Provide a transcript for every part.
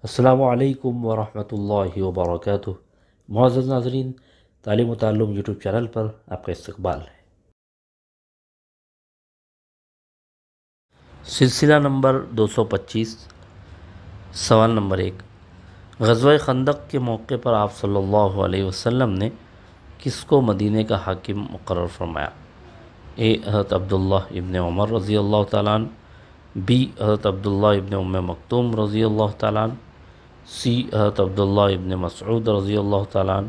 السلام علیکم ورحمۃ اللہ وبرکاتہ۔ معزز ناظرین، تعلیم و تعلم یوٹیوب چینل پر آپ کا استقبال ہے۔ سلسلہ نمبر 225، سوال نمبر 1، غزوہ خندق کے موقع پر آپ صلی اللہ علیہ وسلم نے کس کو مدینے کا حاکم مقرر فرمایا؟ اے حضرت عبداللہ ابن عمر رضی اللہ تعالیٰ عنہ، بی حضرت عبداللہ ابن ام مکتوم رضی اللہ تعالیٰ عنہ، سی حضرت عبداللہ ابن مسعود رضی اللہ تعالیٰ عنہ،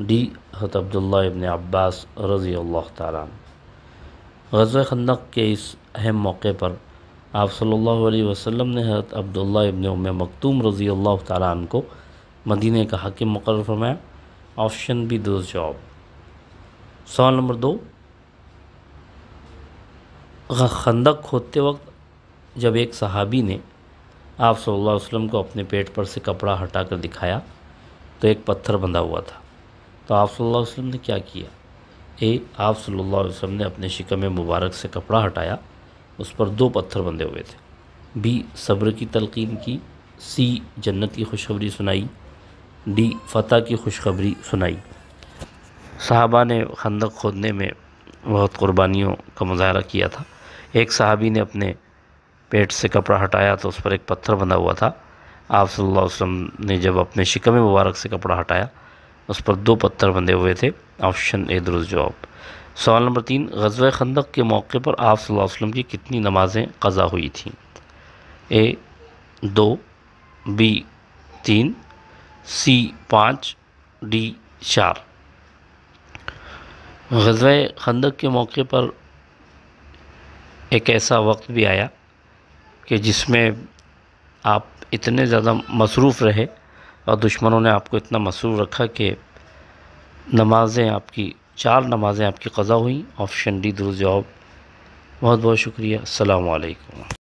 ڈی حضرت عبداللہ ابن عباس رضی اللہ تعالیٰ عنہ۔ غزوہ خندق کے اس اہم موقع پر آپ صلی اللہ علیہ وسلم نے حضرت عبداللہ ابن ام مکتوم رضی اللہ تعالیٰ عنہ کو مدینہ کا حاکم مقرر فرمایا۔ آپشن بھی درست جواب۔ سوال نمبر 2، خندق کھودتے وقت جب ایک صحابی نے آپ صلی اللہ علیہ وسلم کو اپنے پیٹ پر سے کپڑا ہٹا کر دکھایا تو ایک پتھر بندھا ہوا تھا، تو آپ صلی اللہ علیہ وسلم نے کیا کیا؟ اے، آپ صلی اللہ علیہ وسلم نے اپنے شکم مبارک سے کپڑا ہٹایا، اس پر 2 پتھر بندھے ہوئے تھے۔ بی، صبر کی تلقین کی، سی، جنت کی خوشخبری سنائی، ڈی، فتح کی خوشخبری سنائی۔ صحابہ نے خندق کھودنے میں بہت قربانیوں کا مظاہرہ کیا تھا۔ ایک صحابی نے اپنے پیٹ سے کپڑا ہٹایا تو اس پر ایک پتھر بندھا ہوا تھا۔ آپ صلی اللہ علیہ وسلم نے جب اپنے شکم مبارک سے کپڑا ہٹایا اس پر 2 پتھر بندھے ہوئے تھے۔ آپشن اے درست جواب۔ سوال نمبر 3، غزوہ خندق کے موقع پر آپ صلی اللہ علیہ وسلم کی کتنی نمازیں قضا ہوئی تھیں؟ اے 2، بی 3، سی 5، ڈی 4۔ غزوہ خندق کے موقع پر ایک ایسا وقت بھی آیا کہ جس میں آپ اتنے زیادہ مصروف رہے اور دشمنوں نے آپ کو اتنا مصروف رکھا کہ نمازیں آپ کی 4 نمازیں آپ کی قضا ہوئیں۔ آپشن ڈی درست جواب۔ بہت بہت شکریہ۔ السلام علیکم۔